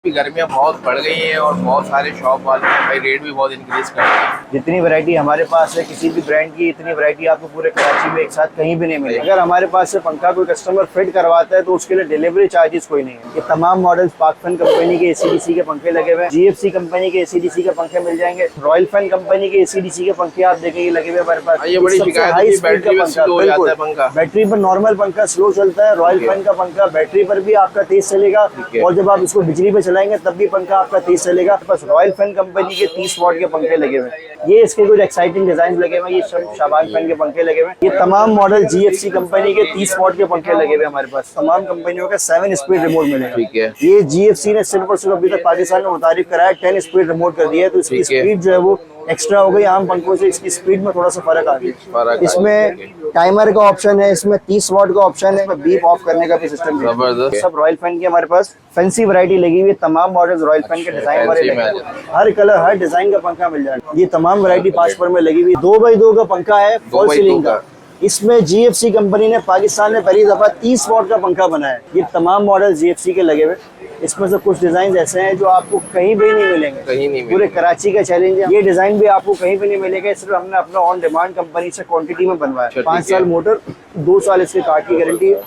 गर्मियाँ बहुत बढ़ गई हैं और बहुत सारे शॉप वाले हैं भाई रेट भी बहुत इंक्रीज कर रहे हैं। जितनी वैरायटी हमारे पास है किसी भी ब्रांड की, इतनी वैरायटी आपको पूरे कराची में एक साथ कहीं भी नहीं मिलेगी। अगर हमारे पास से पंखा कोई कस्टमर फिट करवाता है तो उसके लिए डिलीवरी चार्जेस कोई नहीं है। ये तमाम मॉडल्स पाकफैन कंपनी के एसीडीसी के पंखे लगे हुए हैं, जीएफसी कंपनी के एसीडीसी के पंखे मिल जाएंगे, रॉयल फैन कंपनी के एसीडीसी के पंखे आप देखेंगे लगे हुए हमारे पास। ये बड़ी शिकायत है कि बैटरी में स्लो हो जाता है पंखा। बैटरी पर नॉर्मल पंखा स्लो चलता है, रॉयल फैन का पंखा बैटरी पर भी आपका तेज चलेगा और जब आप इसको बिजली पे चलाएंगे तब भी पंखा आपका तेज चलेगा। बस रॉयल फैन कंपनी के 30 वॉट के पंखे लगे हुए हैं। ये इसके कुछ एक्साइटिंग डिजाइन लगे हुए हैं, ये शाबान फैन के पंखे लगे हुए हैं। ये तमाम मॉडल जीएफसी कंपनी के 30 वॉट के पंखे लगे हुए हैं हमारे पास। तमाम कंपनियों का 7 स्पीड रिमोट मिलेगा। ठीक है। ये जीएफसी ने सिर्फ और सिर्फ अभी तक पाकिस्तान में मुतारिफ कराया 10 स्पीड रिमोट कर दिया है, तो इसकी स्पीड जो है वो एक्स्ट्रा हो गई। आम पंखों से इसकी स्पीड में थोड़ा सा फर्क आ गया। इसमें टाइमर का ऑप्शन है, इसमें 30 वॉट का ऑप्शन है, बीप ऑफ करने का भी सिस्टम है। सब रॉयल फैन की हमारे पास फैंसी वैरायटी लगी हुई है। तमाम मॉडल्स रॉयल फैन के डिजाइन वाले लगे हुए हैं। हर कलर हर डिजाइन का पंखा मिल जाएगा। ये तमाम वैरायटी 5 पर में लगी हुई। 2x2 का पंखा है फॉल सीलिंग का। इसमें जीएफसी कंपनी ने पाकिस्तान में पहली दफा 30 वॉट का पंखा बनाया है। ये तमाम मॉडल जीएफसी के लगे हुए। इसमें से कुछ डिजाइन ऐसे हैं जो आपको कहीं भी नहीं मिलेंगे, कहीं नहीं पूरे कराची का चैलेंज है। ये डिजाइन भी आपको कहीं भी नहीं मिलेगा, सिर्फ हमने अपना ऑन डिमांड कंपनी से क्वांटिटी में बनवाया। 5 साल मोटर, 2 साल इसके कार्ड की गारंटी है।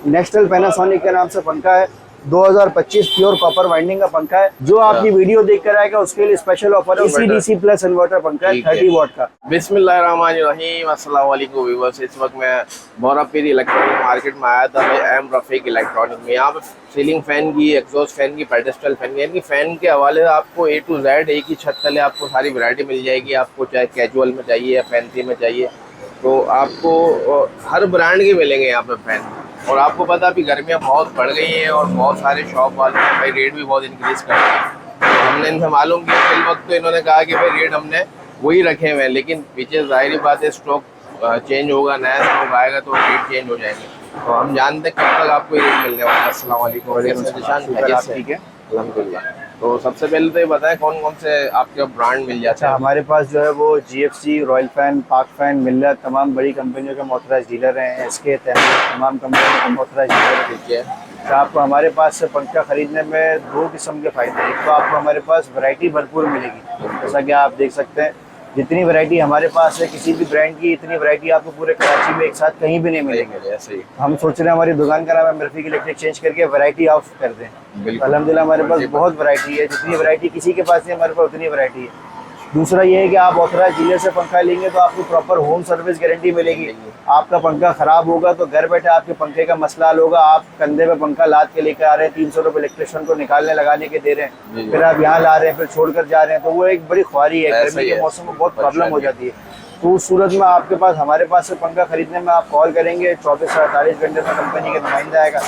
नेशनल पैनासोनिक के नाम से पंखा है। 2025 प्योर कॉपर वाइंडिंग का पंखा है। जो आपकी वीडियो देख कर आएगा उसके लिए स्पेशल ऑफर है। एसीडीसी प्लस इन्वर्टर पंखा है 30 वॉट का। बिस्मिल्लाहिर्रहमानिर्रहीम, अस्सलाम वालेकुम व्यूअर्स। इस वक्त मैं बोरापीर इलेक्ट्रॉनिक मार्केट में आया था भाई एम रफीक इलेक्ट्रॉनिक में। यहाँ पे सीलिंग फैन की, एग्जॉस्ट फैन की, पेडेस्टल फैन की, यानी फैन के हवाले से आपको A to Z एक ही छत तले आपको सारी वैरायटी मिल जाएगी। आपको चाहे कैजुअल में चाहिए या फैंसी में चाहिए तो आपको हर ब्रांड के मिलेंगे यहाँ पे फैन। और आपको पता अभी गर्मियाँ बहुत बढ़ गई हैं और बहुत सारे शॉप वाले हैं भाई रेट भी बहुत इंक्रीज कर रहे हैं। तो हमने इनसे मालूम किया, फिल वक्त तो इन्होंने कहा कि भाई रेट हमने वही रखे हुए हैं, लेकिन पीछे जाहिर बात है स्टॉक चेंज होगा, नया स्टॉक आएगा तो रेट चेंज हो जाएंगे। तो हम जानते हैं कब तक आपको रेट मिलने वाला है। अस्सलाम वालेकुम। ठीक है, अल्हम्दुलिल्लाह। तो सबसे पहले तो ये बताएं कौन कौन से आपके ब्रांड मिल जाते हैं। हमारे पास जो है वो जीएफसी, रॉयल फैन, पाक फैन, मिल्लत, तमाम बड़ी कंपनियों के मोथराइज डीलर हैं। एसके, तमाम कंपनियों के मोथराइज डीलर। ठीक है। तो आपको हमारे पास से पंखा खरीदने में 2 किस्म के फ़ायदे हैं। एक तो आपको हमारे पास वैरायटी भरपूर मिलेगी, जैसा कि आप देख सकते हैं जितनी वैरायटी हमारे पास है किसी भी ब्रांड की, इतनी वैरायटी आपको पूरे कराची में एक साथ कहीं भी नहीं मिलेगी। ऐसे ही हम सोच रहे हैं हमारी दुकान का नाम है रफीक इलेक्ट्रिक चेंज करके वैरायटी ऑफ कर दें। अल्हम्दुलिल्लाह हमारे पास बहुत वैरायटी है। जितनी वैरायटी किसी के पास नहीं, हमारे पास उतनी वैरायटी है। दूसरा ये है कि आप ऑथराइज डीलर से पंखा लेंगे तो आपको प्रॉपर होम सर्विस गारंटी मिलेगी। आपका पंखा खराब होगा तो घर बैठे आपके पंखे का मसला हल होगा। आप कंधे पे पंखा लाद के लेकर आ रहे हैं, 300 रुपये इलेक्ट्रिशियन को निकालने लगाने के दे रहे हैं, फिर आप यहाँ ला रहे हैं, फिर छोड़कर जा रहे हैं, तो वो एक बड़ी ख्वारी है। गर्मी के मौसम में बहुत प्रॉब्लम हो जाती है। तो उस सूरत में आपके पास हमारे पास से पंखा खरीदने में आप कॉल करेंगे, 24 से 48 घंटे में कंपनी का नुमाइंदा आएगा।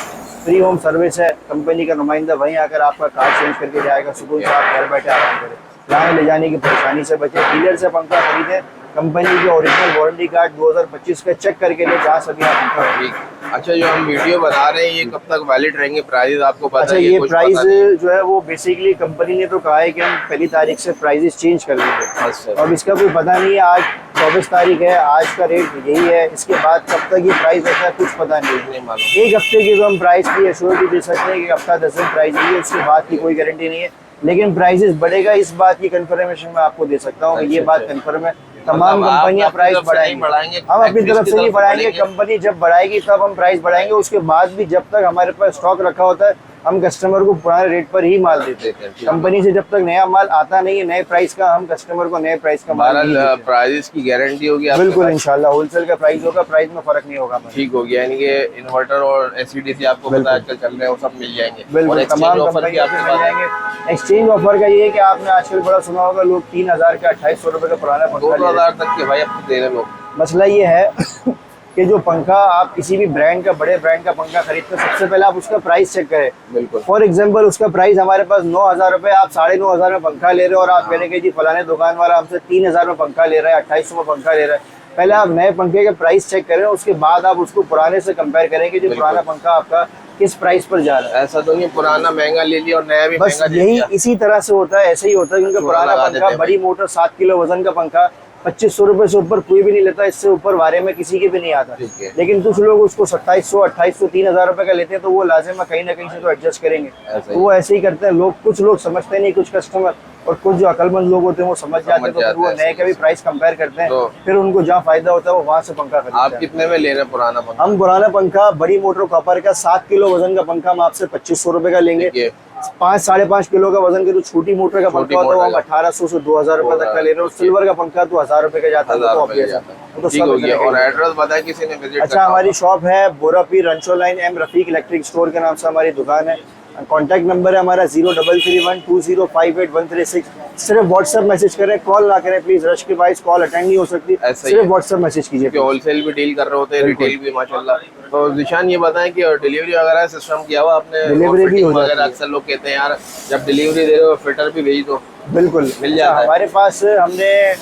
फ्री होम सर्विस है, कंपनी का नुमाइंदा वहीं आकर आपका कार्ड चेंज करके जाएगा। सुकून से आप घर बैठे आराम करें, लाने ले जाने की परेशानी से बचे। डीलर से पंखा खरीदें, कंपनी के ओरिजिनल वारंटी कार्ड 2025 का चेक करके ले जा सके आप पंखा। ठीक। अच्छा, जो हम वीडियो बना रहे हैं ये कब तक वैलिड रहेंगे? प्राइस आपको पता है? अच्छा, ये प्राइस जो है वो बेसिकली कंपनी ने तो कहा है कि हम पहली तारीख से प्राइजेस चेंज कर देंगे। अब इसका कोई पता नहीं है। आज 24 तारीख है, आज का रेट यही है। इसके बाद कब तक ये प्राइस रहता है कुछ पता नहीं मालूम। एक हफ्ते की तो हम प्राइस की एश्योरिटी दे सकते हैं कि हफ्ता 10 दिन प्राइस यही है, उसके बाद की कोई गारंटी नहीं है। लेकिन प्राइसेस बढ़ेगा इस बात की कंफर्मेशन मैं आपको दे सकता हूँ। ये बात कंफर्म है। तमाम कंपनियां प्राइस बढ़ाएंगे, हम अपनी तरफ से नहीं बढ़ाएंगे। कंपनी जब बढ़ाएगी तब हम प्राइस बढ़ाएंगे। उसके बाद भी जब तक हमारे पास स्टॉक रखा होता है हम कस्टमर को पुराने रेट पर ही माल देते हैं। कंपनी से जब तक नया माल आता नहीं है नए प्राइस का, हम कस्टमर को नए प्राइस का माल प्राइस की गारंटी होगी बिल्कुल इंशाल्लाह। होलसेल का प्राइस होगा, प्राइस में फर्क नहीं होगा। ठीक हो गया, यानी कि इन्वर्टर और एसीडीसी आपको पता आजकल चल रहे हैं वो सब मिल जाएंगे। बिल्कुल तमाम कंपनी मिल जाएंगे। एक्सचेंज ऑफर का ये है कि आपने आजकल बड़ा सुना होगा, लोग 3000 का 2800 रुपए का पुराना पंखा 2000 तक के भाई अब दे रहे लोग। मसला ये है कि जो पंखा आप किसी भी ब्रांड का, बड़े ब्रांड का पंखा खरीदते हैं, सबसे पहले आप उसका प्राइस चेक करें। बिल्कुल। फॉर एग्जांपल उसका प्राइस हमारे पास 9000 रुपए, आप 9500 में पंखा ले रहे हो और आप कह रहे हैं जी फलाने दुकान वाला हमसे 3000 में पंखा ले रहा है, 2800 में पंखा ले रहा है। पहले आप नए पंखे के प्राइस चेक करें, उसके बाद आप उसको पुराने से कंपेयर करें कि जो पुराना पंखा आपका किस प्राइस पर जा रहा है। ऐसा तो नहीं पुराना महंगा ले लिया और नया भी बस महंगा यही इसी तरह से होता है, ऐसे ही होता है। क्योंकि पुराना पंखा, बड़ी मोटर 7 किलो वजन का पंखा 2500 रुपए से ऊपर कोई भी नहीं लेता, इससे ऊपर वारे में किसी के भी नहीं आता। ठीक है। लेकिन कुछ लोग उसको 2700, 2800, 3000 रुपए का लेते हैं, तो वो लाजिम है कहीं ना कहीं से तो एडजस्ट करेंगे। ऐसा ही। तो वो ऐसे ही करते हैं लोग, कुछ लोग समझते नहीं, कुछ कस्टमर, और कुछ जो अकलमंद लोग होते हैं वो समझ जाते हैं, तो फिर वो नए का भी प्राइस कंपेयर करते हैं, तो फिर उनको जहाँ फायदा होता है वो वहाँ से पंखा खरीदते आप हैं। कितने में ले रहे हैं पुराना पंखा? हम पुराना पंखा बड़ी मोटर कॉपर का 7 किलो वजन का पंखा हम आपसे 2500 रुपए का लेंगे। ठीक है। 5-5.5 किलो का वजन के जो छोटी मोटर का पंखा होता है वो हम 1800 से 2000 रुपए तक का ले रहे हैं। सिल्वर का पंखा तो 1000 रुपए का जाता है, तो ऑब्वियस है। तो ठीक हो गया। और एड्रेस बताया किसी ने विजिट अच्छा, हमारी शॉप है बोरापीर रंचो line, M Rafiq electric store के नाम से हमारी दुकान है। कॉन्टैक्ट नंबर है हमारा 03312058 सिर्फ व्हाट्सएप मैसेज करें, कॉल ना करें प्लीज, रश के बाइस कॉल अटेंड नहीं हो सकती, सिर्फ व्हाट्सएप मैसेज कीजिए। होलसेल भी डील कर रहे होते हैं, रिटेल भी माशाल्लाह। तो निशान ये बताएं कि डिलीवरी वगैरह सिस्टम किया हुआ आपने? डिलीवरी भी हो जाती है। अक्सर लोग कहते हैं यार जब डिलीवरी दे रहे हो फिटर भी भेज दो। बिल्कुल मिल जाता है। हमारे पास हमने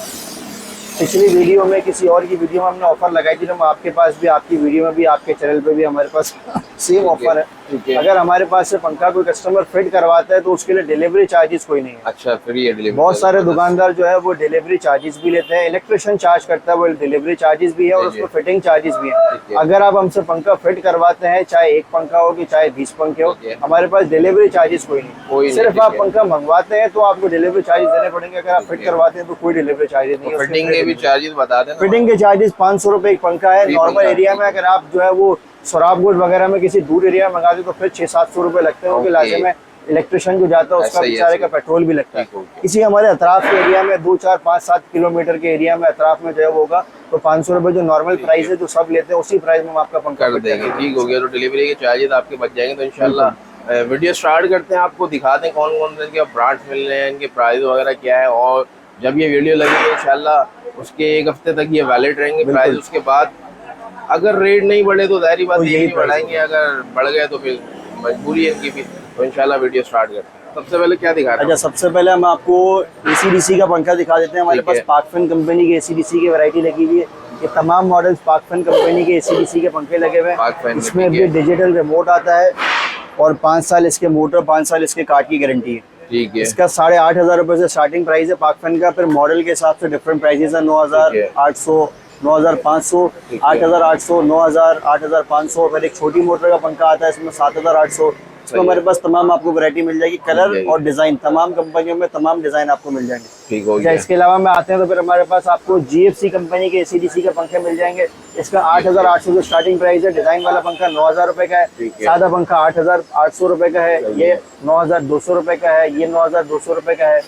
पिछली वीडियो में, किसी और की वीडियो में हमने ऑफर लगाई थी, हम आपके पास भी, आपकी वीडियो में भी, आपके चैनल पे भी हमारे पास सेम ऑफर है। अगर हमारे पास से पंखा कोई कस्टमर फिट करवाता है तो उसके लिए डिलीवरी चार्जेस कोई नहीं है। अच्छा, फ्री है डिलीवरी? बहुत सारे दुकानदार जो है वो डिलीवरी चार्जेस भी लेते हैं, इलेक्ट्रिशियन चार्ज करता है, वो डिलीवरी चार्जेस भी है और उसमें फिटिंग चार्जेस भी है। अगर आप हमसे पंखा फिट करवाते हैं, चाहे एक पंखा हो कि चाहे 20 पंखे हो, हमारे पास डिलीवरी चार्जेस कोई नहीं। सिर्फ आप पंखा मंगवाते हैं तो आपको डिलीवरी चार्जेस देने पड़ेंगे, अगर आप फिट करवाते हैं तो कोई डिलीवरी चार्जेस नहीं है। फिटिंग के भी चार्जेस बता दें। फिटिंग के चार्जेस 500 रुपए एक पंखा है नॉर्मल एरिया में। अगर आप जो है वो सराबगोट वगैरह में किसी दूर एरिया में मंगाते तो फिर 600-700 रुपए लगते हैं, क्योंकि लाजिम है इलेक्ट्रिशियन जो जाता है उसका बेचारे का पेट्रोल भी लगता है। किसी हमारे अतराफ के एरिया में 2, 4, 5, 7 किलोमीटर के एरिया में अतराफ में जो है वो होगा तो 500 रुपए जो नॉर्मल प्राइस है जो सब लेते हैं उसी प्राइस में हम आपका पंखा कर देंगे। ठीक हो गया। तो डिलीवरी के चार्जेस आपके बच जाएंगे। तो इंशाल्लाह वीडियो स्टार्ट करते हैं, आपको दिखाते हैं कौन कौन से इनके ब्रांड्स मिल रहे हैं, इनके प्राइस वगैरह क्या है। और जब ये वीडियो लगेगी इंशाल्लाह उसके 1 हफ्ते तक ये वैलिड रहेंगे प्राइस। उसके बाद अगर रेट नहीं बढ़े तो जाहिर बात यही बढ़ाएंगे, अगर बढ़ गए तो फिर मजबूरी है इनकी भी। तो इंशाल्लाह वीडियो स्टार्ट करते हैं। सबसे पहले क्या दिखा रहे हैं? अच्छा, सबसे पहले हम आपको ACDC का पंखा दिखा देते हैं। हमारे पास पाकफिन कंपनी के ACDC की वैरायटी लगी हुई है। ये तमाम मॉडल्स पाकफिन कंपनी के ACDC के पंखे लगे हुए हैं। इसमें भी डिजिटल रिमोट आता है और 5 साल इसके मोटर, 5 साल इसके कार्ड की गारंटी है। ठीक है। इसका 8500 रुपए से स्टार्टिंग प्राइस है पाकफिन का। फिर मॉडल के हिसाब से डिफरेंट प्राइसेस है, 9800, 9500, 8800, 9000, 8500। फिर एक छोटी मोटर का पंखा आता है इसमें 7800। इसमें हमारे पास तमाम आपको वैरायटी मिल जाएगी, कलर और डिजाइन तमाम कंपनियों में तमाम डिजाइन आपको मिल जाएंगे। ठीक हो गया। इसके अलावा में आते हैं तो फिर हमारे पास आपको GFC कंपनी के ACDC के पंखे मिल जाएंगे। इसका 8800 से स्टार्टिंग प्राइस है। डिजाइन वाला पंखा 9000 रुपए का है। सादा पंखा 8800 रुपए का है। ये 9200 रुपए का है। ये 9200 रुपए का है।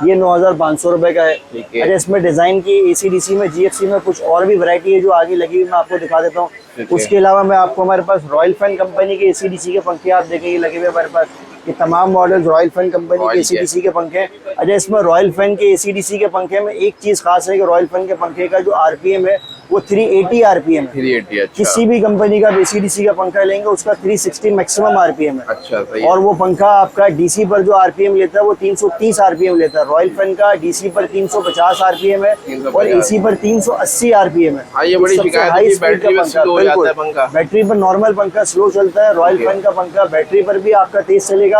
ये 9500 रुपए का है। अच्छा, इसमें डिजाइन की ACDC में, GFC में कुछ और भी वैरायटी है जो आगे लगी हुई, मैं आपको दिखा देता हूँ। उसके अलावा मैं आपको हमारे पास रॉयल फैन कंपनी के ACDC के पंखे आप देखेंगे लगे हुए हमारे पास। ये तमाम मॉडल रॉयल फैन कंपनी के ACDC के पंखे हैं। अच्छा, इसमें रॉयल फैन के ACDC के पंखे में एक चीज खास है कि रॉयल फैन के पंखे का जो RPM है वो 380 RPM है। 380। अच्छा। किसी भी कंपनी का ACDC का पंखा लेंगे उसका 360 मैक्सिमम RPM है। अच्छा, सही। और वो पंखा आपका DC पर जो RPM लेता है वो 330 RPM लेता है। रॉयल फैन का DC पर 350 RPM है और AC पर 380 RPM है। हाँ, ये बड़ी शिकायत है कि बैटरी पर स्लो हो जाता है पंखा। बैटरी पर नॉर्मल पंखा स्लो चलता है। रॉयल फैन का पंखा बैटरी पर भी आपका तेज चलेगा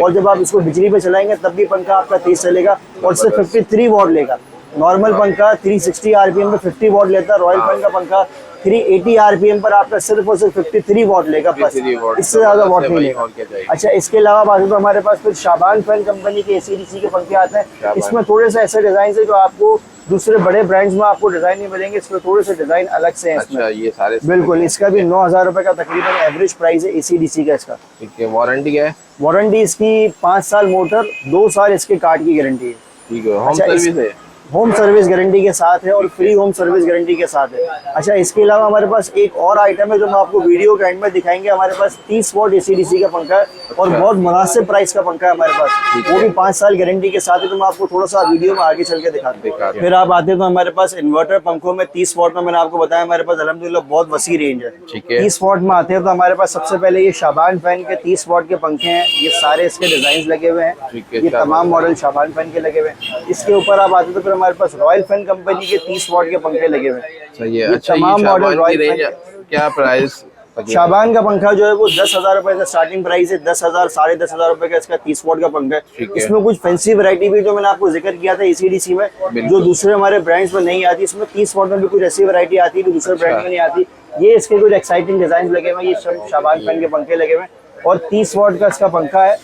और जब आप इसको बिजली पे चलाएंगे तब भी पंखा आपका तेज चलेगा और सिर्फ 53 वॉट लेगा। नॉर्मल पंखा 360 RPM पे 50 वॉट लेता है। रॉयल फैन का पंखा 380 RPM पर आपका सिर्फ और सिर्फ 53 वॉट लेगा, बस इससे ज्यादा वॉट नहीं लेगा। अच्छा, इसके अलावा बाकी तो हमारे पास फिर शाबान फैन कंपनी के ACDC के पंखे आते हैं। इसमें थोड़े से ऐसे डिजाइन है जो आपको दूसरे बड़े ब्रांड्स में आपको डिजाइन नहीं मिलेंगे, इसमें थोड़े से डिजाइन अलग से हैं इसमें। अच्छा, ये सारे बिल्कुल। इसका भी 9000 रुपए का तकरीबन एवरेज प्राइस है ACDC का इसका। ठीक है। वारंटी क्या है? वारंटी इसकी 5 साल मोटर, 2 साल इसके कार्ड की गारंटी है। ठीक है। होम सर्विस है? होम सर्विस गारंटी के साथ है और फ्री होम सर्विस गारंटी के साथ है। अच्छा, इसके अलावा हमारे पास एक और आइटम है जो हम आपको वीडियो के एंड में दिखाएंगे। हमारे पास 30 वॉट ACDC का पंखा है और बहुत मुनासिब प्राइस का पंखा है हमारे पास, वो भी 5 साल गारंटी के साथ है। तो मैं आपको थोड़ा सा वीडियो में आगे चल के दिखाते हैं। फिर आप आते हैं तो हमारे पास इन्वर्टर पंखों में 30 वॉट में मैंने आपको बताया हमारे पास अल्हम्दुलिल्लाह बहुत वसी रेंज है। 30 वॉट में आते हैं तो हमारे पास सबसे पहले ये शाबान फैन के 30 वॉट के पंखे हैं। ये सारे इसके डिजाइन लगे हुए हैं। ये तमाम मॉडल शाबान फैन के लगे हुए हैं। इसके ऊपर आप आते हैं तो फिर हमारे पास रॉयल फैन कंपनी के 30 वॉट के पंखे लगे हुए हैं। सही है। अच्छा, तमाम मॉडल रॉयल फैन। क्या प्राइस शाबान का पंखा जो है वो 10,000 रुपए से स्टार्टिंग प्राइस है, 10,000 10,500 रुपए का इसका 30 वॉट का पंखा है। इसमें कुछ फैंसी वैरायटी भी जो मैंने आपको जिक्र किया था ACDC में, जो दूसरे हमारे ब्रांड्स में नहीं आती, इसमें 30 वॉट में भी कुछ ऐसी वैरायटी आती है जो दूसरे ब्रांड में नहीं आती। ये इसके कुछ एक्साइटिंग डिजाइन लगे हुए हैं, ये सब शाबान फैन के पंखे लगे हुए हैं और 30 वॉट का इसका पंखा है।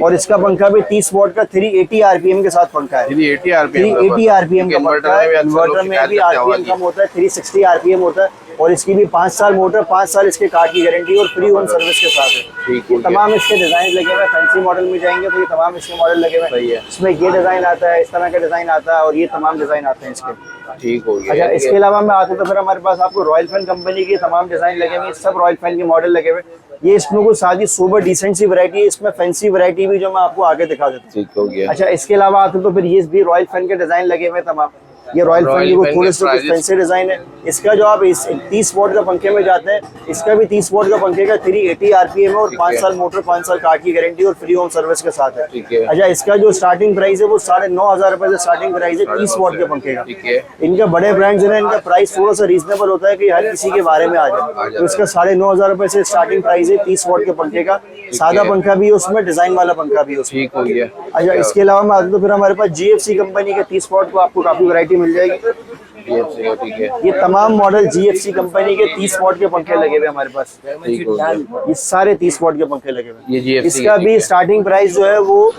और इसका पंखा भी 30 वॉट का 380 RPM के साथ पंखा है। 380 RPM का पंखा है। इन्वर्टर में भी RPM कम होता है, 360 RPM होता है। और इसकी भी 5 साल मोटर, 5 साल इसके कार्ड की गारंटी और फ्री होम सर्विस के साथ है। ये तमाम इसके डिजाइन लगे हुए हैं। फैंसी मॉडल में जाएंगे तो ये तमाम इसके मॉडल लगे हुए हैं। इसमें ये डिजाइन आता है, इस तरह का डिजाइन आता है और ये तमाम डिजाइन आते हैं इसके। ठीक हो गया। अच्छा, इसके अलावा मैं आता हूँ तो फिर हमारे पास आपको रॉयल फैन कंपनी के तमाम डिजाइन लगे हुए हैं। सब रॉयल फैन के मॉडल लगे हुए हैं। ये इसमें कुछ सादी सोबर डिसेंट सी वैरायटी है, इसमें फैंसी वैरायटी भी जो मैं आपको आगे दिखा देता हूँ। ठीक हो गया। अच्छा, इसके अलावा आते तो फिर ये भी रॉयल फैन के डिजाइन लगे हुए तमाम। ये रॉयल फैन को थोड़े से कुछ फैंसी डिजाइन है। इसका जो आप इस 30 वॉट का पंखे में जाते हैं, इसका भी 30 वॉट का पंखे का 380 RPM है और 5 साल मोटर, 5 साल कार्ड की गारंटी और फ्री होम सर्विस के साथ है। अच्छा, इसका जो स्टार्टिंग प्राइस है वो 9,500 रुपए से स्टार्टिंग प्राइस है 30 वॉट के पंखे का। इनका बड़े ब्रांड्स है, इनका प्राइस थोड़ा सा रीजनेबल होता है कि हर किसी के बारे में आ जाए। तो इसका 9,500 रुपए से स्टार्टिंग प्राइस है 30 वॉट के पंखे का। सादा पंखा भी है उसमें, डिजाइन वाला पंखा भी है उसमें। ठीक हो गया। अच्छा, इसके अलावा मैं आता हूँ तो फिर हमारे पास GFC कंपनी के 30 वॉट को आपको काफी वैरायटी मिल जाएगी। ठीक है। ये तमाम मॉडल GFC कंपनी के 30 वॉट के पंखे लगे हुए हमारे पास। ये सारे 30 वॉट के पंखे लगे हुए। इसका भी स्टार्टिंग प्राइस जो है वो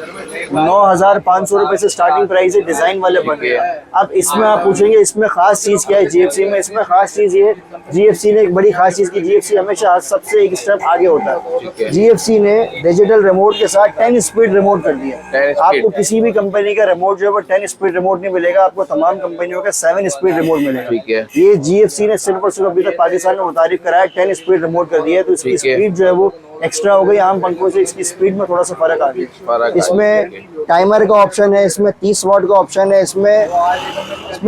9,500 रुपए से स्टार्टिंग प्राइस है डिजाइन वाले पंखे। अब इसमें आप पूछेंगे इसमें खास चीज क्या है GFC में? इसमें खास चीज ये है, GFC ने एक बड़ी खास चीज की, GFC हमेशा सबसे एक स्टेप आगे होता है। GFC ने डिजिटल रिमोट के साथ 10 स्पीड रिमोट कर दिया। आपको किसी भी कंपनी का रिमोट जो है वो 10 स्पीड रिमोट नहीं मिलेगा, आपको तमाम कंपनियों का 7 स्पीड रिमोट मिलेगा। ठीक है। ये GFC ने सिर्फ और सिर्फ अभी तक पाकिस्तान में मुतारिफ कराया, 10 स्पीड रिमोट कर दिया है। तो इसकी स्पीड जो है वो एक्स्ट्रा हो गई। आम पंखों से इसकी स्पीड में थोड़ा सा फर्क आ गया। इसमें टाइमर का ऑप्शन है, इसमें 30 वॉट का ऑप्शन है, इसमें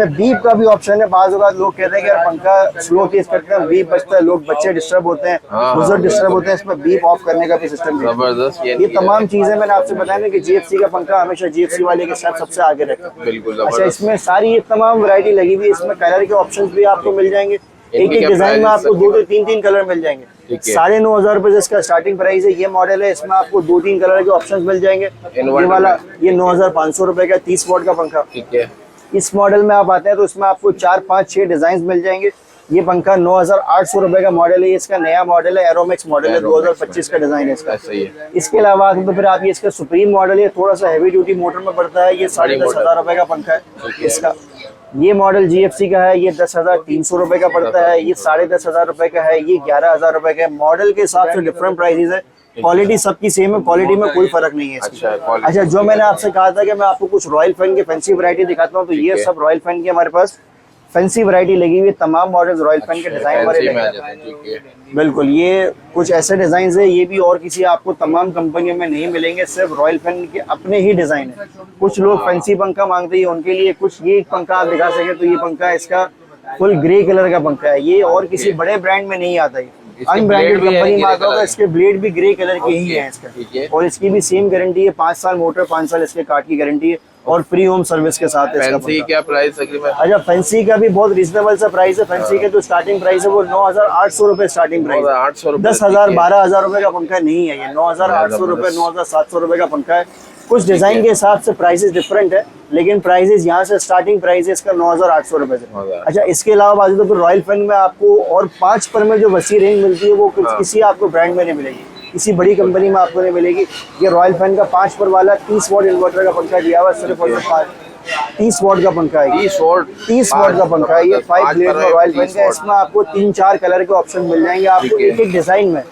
बीप का भी ऑप्शन है। बाज़ औक़ात लोग कहते हैं कि यार पंखा स्लो तेज करते हैं, बीप बजता है, लोग बच्चे डिस्टर्ब होते हैं, बुजुर्ग डिस्टर्ब होते हैं, इसमें बीप ऑफ करने का भी सिस्टम है। जबरदस्त। ये तमाम चीजें मैंने आपसे बताया ना कि GFC का पंखा हमेशा GFC वाले के साथ सबसे आगे रखता है। बिल्कुल। अच्छा, इसमें सारी ये तमाम वैरायटी लगी हुई है। इसमें कलर के ऑप्शंस भी आपको मिल जाएंगे। एक डिजाइन में आपको 2 से 3 कलर मिल जाएंगे। 9,500 रुपए से इसका स्टार्टिंग प्राइस है। ये मॉडल है, इसमें आपको 2-3 कलर के ऑप्शंस मिल जाएंगे। ये वाला ये 9,500 रुपए का 30 वॉट का पंखा। ठीक है। इस मॉडल में आप आते हैं तो इसमें आपको 4, 5, 6 डिजाइन मिल जाएंगे। ये पंखा 9,800 रुपए का मॉडल है। ये इसका नया मॉडल है, एरोमैक्स मॉडल है, 2025 का डिजाइन है इसका। सही है। इसके अलावा तो फिर आप ये इसका सुप्रीम मॉडल है, थोड़ा सा हैवी ड्यूटी मोटर में पड़ता है। ये 10,500 रुपए का पंखा है इसका। ये मॉडल GFC का है, ये 10,300 रुपए का पड़ता है। ये 10,500 रुपए का है। ये 11,000 रुपए का है। मॉडल के हिसाब से डिफरेंट प्राइसेस है। क्वालिटी सबकी सेम है, क्वालिटी में कोई फर्क नहीं है इसकी। अच्छा, जो मैंने आपसे कहा था कि मैं आपको कुछ रॉयल फैन के फैंसी वैरायटी दिखाता हूँ, तो ये सब रॉयल फैन की हमारे पास फैंसी वैरायटी लगी हुई है। तमाम मॉडल्स रॉयल फैन के डिजाइन वाले लगे हैं। बिल्कुल, ये कुछ ऐसे डिजाइन है, ये भी और किसी आपको तमाम कंपनियों में नहीं मिलेंगे, सिर्फ रॉयल फैन के अपने ही डिजाइन है। कुछ लोग फैंसी पंखा मांगते हैं उनके लिए कुछ ये पंखा आप दिखा सके तो ये पंखा इसका फुल ग्रे कलर का पंखा है। ये और किसी बड़े ब्रांड में नहीं आता है, अनब्रांडेड कंपनी में आता होगा। इसके ब्लेड भी ग्रे कलर के ही है इसका। और इसकी भी सेम गारंटी है, 5 साल मोटर, 5 साल इसके कार्ड की गारंटी है और फ्री होम सर्विस के साथ है। फैंसी क्या प्राइस तकरीबन? अच्छा, फैंसी का भी बहुत रीजनेबल सा प्राइस है। फैंसी का जो स्टार्टिंग प्राइस है वो 9,800 रुपए स्टार्टिंग प्राइस है। 10,000, 12,000 रुपए का पंखा नहीं है ये। 9,800 रुपए, 9,700 रुपए का पंखा है। कुछ डिजाइन के हिसाब से प्राइसेस डिफरेंट है, लेकिन प्राइसेस यहाँ से स्टार्टिंग प्राइस है इसका 9,800 रुपए से। अच्छा, इसके अलावा बाजू तो फिर रॉयल फैन में आपको और 5 पर में जो वसी रेंज मिलती है वो किसी आपको ब्रांड में नहीं मिलेगी, किसी बड़ी कंपनी में आपको नहीं मिलेगी। ये रॉयल फैन का 5 पर वाला 30 वॉट इन्वर्टर का पंखा दिया हुआ, सिर्फ और सिर्फ 30 वॉट का पंखा है। 30 वॉट का पंखा है ये, 5 ब्लेड में रॉयल फैन का। इसमें आपको 3-4 कलर के ऑप्शन मिल जाएंगे आपको एक डिजाइन में।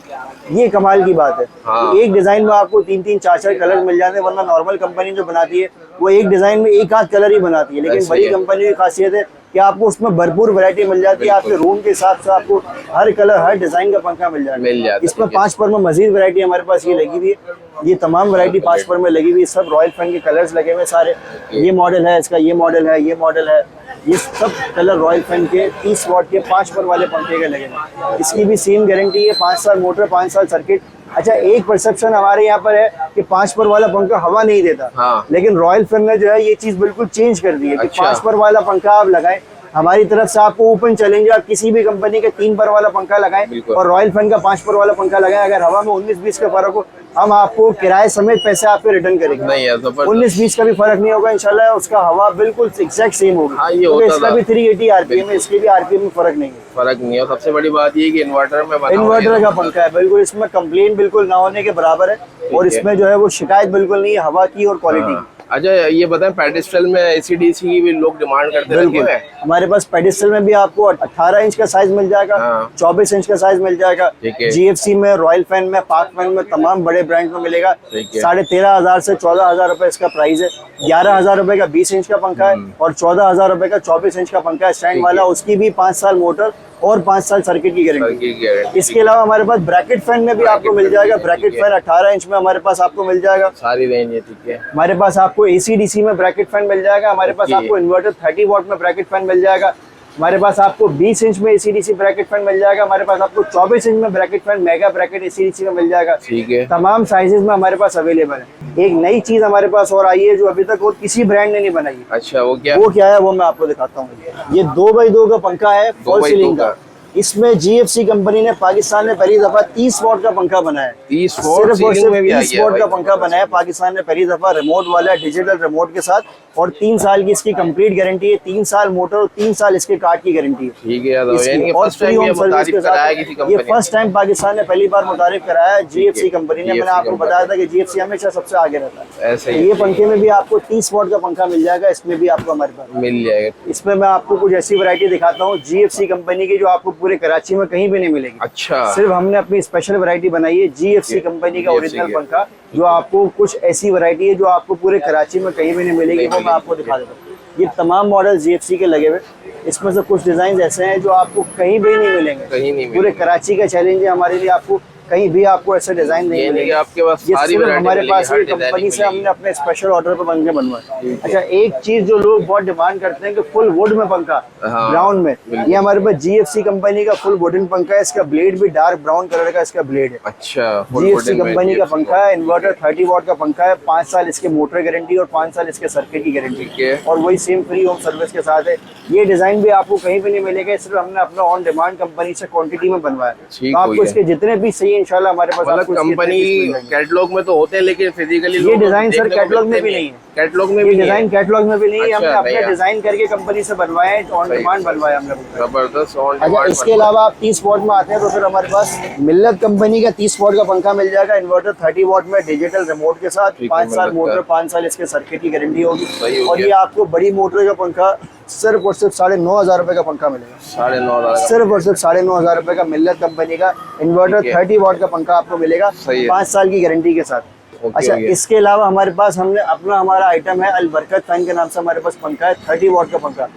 ये कमाल की बात है। हाँ। एक डिजाइन में आपको 3-3, 4-4 कलर मिल जाते हैं, वरना नॉर्मल कंपनी जो बनाती है वो एक डिजाइन में 1-8 कलर ही बनाती है। लेकिन बड़ी कंपनी की खासियत है कि आपको उसमें भरपूर वैरायटी मिल जाती है। आपके रूम के हिसाब से आपको हर कलर, हर डिजाइन का पंखा मिल जाता है। इसमें 5 पर में मजीद वैरायटी हमारे पास ये लगी हुई है। ये तमाम वैरायटी 5 पर में लगी हुई है। सब रॉयल फैन के कलर्स लगे हुए सारे। ये मॉडल है इसका, ये मॉडल है, ये मॉडल है। ये सब कलर रॉयल फैन के 30 वॉट के 5 पर वाले पंखे के लगे हैं। इसकी भी सेम गारंटी है, 5 साल मोटर, 5 साल सर्किट। अच्छा, एक परसेप्शन हमारे यहाँ पर है कि 5 पर वाला पंखा हवा नहीं देता। हाँ। लेकिन रॉयल फैन ने जो है ये चीज बिल्कुल चेंज कर दी है कि 5 पर वाला पंखा आप लगाएं हमारी तरफ से आपको ओपन चैलेंज, आप किसी भी कंपनी के 3 पर वाला पंखा लगाएं और रॉयल फैन का 5 पर वाला पंखा लगाएं, अगर हवा में 19-20 का फर्क हो, हम आपको किराए समेत पैसे आपके रिटर्न करेंगे। नहीं है जबरदस्त। 19-20 का भी फर्क नहीं होगा इंशाल्लाह, उसका हवा बिल्कुल एग्जैक्ट सेम होगी। हाँ, ये क्योंकि होता इसका था। भी 380 आरपीएम है, इसके भी आरपीएम में फर्क नहीं है। फर्क नहीं है। सबसे बड़ी बात ये कि इन्वर्टर में बना हुआ है। इन्वर्टर का पंखा है, बिल्कुल इसमें कंप्लेन बिल्कुल ना होने के बराबर है, और इसमें जो है वो शिकायत बिल्कुल नहीं है हवा की और क्वालिटी की। अच्छा, ये बताएं पेडेस्टल में एसी-डीसी की भी लोग डिमांड करते बिल्कुल हैं। हमारे पास पेडिस्टल में भी आपको 18 इंच का साइज मिल जाएगा, हाँ। 24 इंच का साइज मिल जाएगा। ठीक है। जीएफसी में, रॉयल फैन में, पाक फैन में, तमाम बड़े ब्रांड में मिलेगा। ठीक है। 13,500 से 14,000 रुपए इसका प्राइस है। 11,000 रुपए का 20 इंच का पंखा है और 14,000 रुपए का 24 इंच का पंखा है स्टैंड वाला। उसकी भी 5 साल मोटर और 5 साल सर्किट की गारंटी। इसके अलावा हमारे पास ब्रैकेट फैन में भी आपको मिल जाएगा। ब्रैकेट फैन 18 इंच में हमारे पास आपको मिल जाएगा। सारी रेंज है। ठीक है। हमारे पास आपको एसी-डीसी में ब्रैकेट फैन मिल जाएगा। हमारे पास आपको इन्वर्टर 30 वॉट में ब्रैकेट फैन मिल जाएगा। हमारे पास आपको 20 इंच में एसी-डीसी ब्रैकेट फैन मिल जाएगा। हमारे पास आपको 24 इंच में bracket fan mega bracket AC DC में मिल जाएगा। ठीक है। तमाम साइजेस में हमारे पास अवेलेबल है। एक नई चीज हमारे पास और आई है जो अभी तक और किसी ब्रांड ने नहीं बनाई है। अच्छा, वो क्या है वो मैं आपको दिखाता हूँ। ये 2x2 का पंखा है, फॉल सीलिंग का। इसमें जीएफसी कंपनी ने पाकिस्तान में पहली दफा 30 वॉट का पंखा बनाया है। 30 सिर्फ और सिर्फ 30 वॉट का पंखा भाई। बनाया पाकिस्तान ने पहली दफा, रिमोट वाला, डिजिटल रिमोट के साथ, और 3 साल की इसकी कंप्लीट गारंटी है। 3 साल मोटर और 3 साल इसके कार्ड की गारंटी है। ठीक है। इसकी और और फ्री होम सर्विस के साथ। ये फर्स्ट टाइम पाकिस्तान ने पहली बार मुतारिफ कराया है जीएफसी कंपनी ने। मैंने आपको बताया था कि जीएफसी हमेशा सबसे आगे रहता है। ऐसे ये पंखे में भी आपको 30 वॉट का पंखा मिल जाएगा। इसमें भी आपको हमारे पास मिल जाएगा। इसमें मैं आपको कुछ ऐसी वैरायटी दिखाता हूँ जीएफसी कंपनी की जो आपको पूरे कराची में कहीं भी नहीं मिलेगी। अच्छा। सिर्फ हमने अपनी स्पेशल वैरायटी बनाई है जीएफसी कंपनी का ओरिजिनल पंखा, जो आपको कुछ ऐसी वैरायटी है जो आपको पूरे कराची में कहीं भी नहीं मिलेगी। वो मैं आपको दिखा देता हूँ। ये तमाम मॉडल जीएफसी के लगे हुए, इसमें से कुछ डिजाइन ऐसे हैं जो आपको कहीं भी नहीं मिलेंगे। कहीं नहीं पूरे कराची का चैलेंज है हमारे लिए, आपको कहीं भी आपको ऐसे डिजाइन नहीं मिलेंगे। आपके पास ये सारी सिर्फ वैरायटी हमारे पास मिलेगी, ये हर कंपनी से डिजाइन हमने अपने स्पेशल ऑर्डर पर पंखे बनवाए। ठीक है। अच्छा, एक चीज जो लोग बहुत डिमांड करते हैं कि फुल वुड में पंखा, हाँ, ब्राउन में, ये हमारे पास जीएफसी कंपनी का फुल वुडन पंखा है। इसका ब्लेड भी डार्क ब्राउन कलर का इसका ब्लेड है। अच्छा, जीएफसी कंपनी का पंखा है। इन्वर्टर 30 वॉट का पंखा है। 5 साल इसके मोटर गारंटी और 5 साल इसके सर्किट की गारंटी, और वही सेम फ्री होम सर्विस के साथ है। ये डिजाइन भी आपको कहीं भी नहीं मिलेगा, सिर्फ हमने अपना ऑन डिमांड कंपनी से क्वांटिटी में बनवाया। तो आपको इसके जितने भी सही इंशाल्लाह हमारे पास कंपनी कैटलॉग में तो होते हैं, लेकिन फिजिकली ये डिजाइन सर कैटलॉग में भी नहीं है। कैटलॉग में भी डिजाइन कैटलॉग में भी नहीं है। अच्छा, हमने अपने डिजाइन करके कंपनी से बनवाए, ऑन डिमांड बनवाया हमने। जबरदस्त ऑन अच्छा, डिमांड। इसके अलावा आप 30 वॉट में आते हैं तो फिर हमारे पास मिल्लत कंपनी का 30 वॉट का पंखा मिल जाएगा। इन्वर्टर 30 वॉट में डिजिटल रिमोट के साथ, 5 साल मोटर, 5 साल इसके सर्किट की गारंटी होगी। और ये आपको बड़ी मोटर का पंखा सिर्फ और सिर्फ 9,500 रुपए का पंखा मिलेगा। 9,500 सिर्फ और सिर्फ 9,500 रुपए का मिल्लत कंपनी का इन्वर्टर 30 वॉट का पंखा आपको मिलेगा 5 साल की गारंटी के साथ। अच्छा, इसके अलावा हमारे पास हमने अपना हमारा आइटम है अलबरकत फैन के नाम से हमारे पास पंखा है, 30 वॉट का पंखा।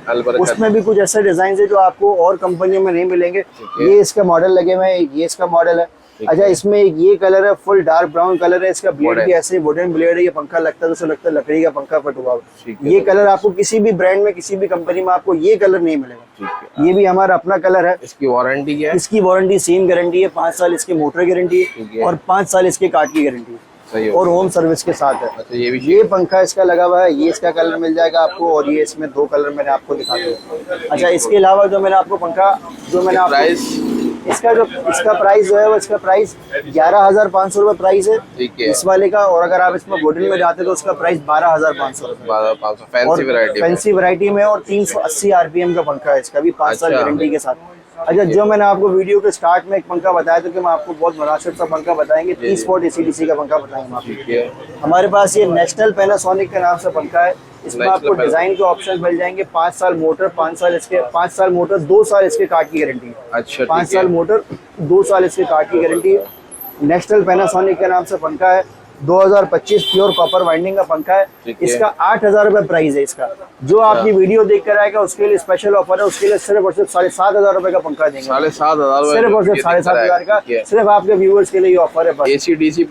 उसमें भी कुछ ऐसे डिजाइन है जो आपको और कंपनियों में नहीं मिलेंगे। ये इसका मॉडल लगे हुए हैं, ये इसका मॉडल है। अच्छा, इसमें एक ये कलर है, फुल डार्क ब्राउन कलर है। इसका ब्लेड भी ऐसे वुडन ब्लेड है। ये पंखा लगता है जैसे लगता है लकड़ी का पंखा फट हुआ। ये कलर आपको किसी भी ब्रांड में, किसी भी कंपनी में आपको ये कलर नहीं मिलेगा। ये भी हमारा अपना कलर है। इसकी वारंटी क्या है? इसकी वारंटी सेम गारंटी है। 5 साल इसकी मोटर गारंटी है और 5 साल इसके कार्ड की गारंटी है और होम सर्विस के साथ है। अच्छा, ये पंखा इसका लगा हुआ है। ये इसका कलर मिल जाएगा आपको, और ये इसमें 2 कलर मैंने आपको दिखा दिया। अच्छा, इसके अलावा जो मैंने आपको पंखा इसका प्राइस जो है वो इसका प्राइस 11,500 रुपए प्राइस है इस वाले का। और अगर आप इसमें वुडन में जाते तो उसका प्राइस 12,500 रुपए फैंसी वैरायटी में। और 380 आरपीएम का पंखा है। इसका भी 5 साल गारंटी के साथ। अच्छा, जो मैंने आपको वीडियो के स्टार्ट में एक पंखा बताया था कि मैं आपको बहुत मुनासिब सा पंखा बताएंगे, 30 वॉट एसी-डीसी का पंखा बताएंगे आपको। हमारे पास ये नेशनल पैनासोनिक के नाम से पंखा है। इसमें आपको डिजाइन के ऑप्शन मिल जाएंगे। 5 साल मोटर, 5 साल मोटर, 2 साल इसके कार्ड की गारंटी है। अच्छा, 5 साल मोटर, 2 साल इसके कार्ड की गारंटी है। नेशनल पैनासोनिक के नाम से पंखा है। 2025 प्योर कॉपर वाइंडिंग का पंखा है। इसका 8,000 रुपए प्राइस है इसका। जो आपकी वीडियो देख कर आएगा उसके लिए स्पेशल ऑफर है। उसके लिए सिर्फ और सिर्फ 7,500 रुपए का पंखा देंगे। 7,500 सिर्फ और सिर्फ 7,500 का सिर्फ आपके व्यूअर्स के लिए ये ऑफर है। एसी-डीसी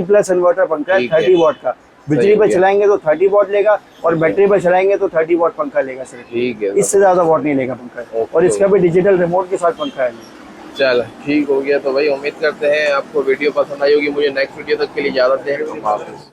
प्लस इन्वर्टर पंखा है 30 वॉट का। बिजली पे चलाएंगे तो 30 वॉट लेगा और बैटरी पे चलाएंगे तो 30 वॉट पंखा लेगा सिर्फ। ठीक है, इससे ज्यादा वॉट नहीं लेगा पंखा। और इसका भी डिजिटल रिमोट के साथ पंखा है। चल ठीक हो गया। तो भाई उम्मीद करते हैं आपको वीडियो पसंद आई होगी। मुझे नेक्स्ट वीडियो तक के लिए इजाजत दें।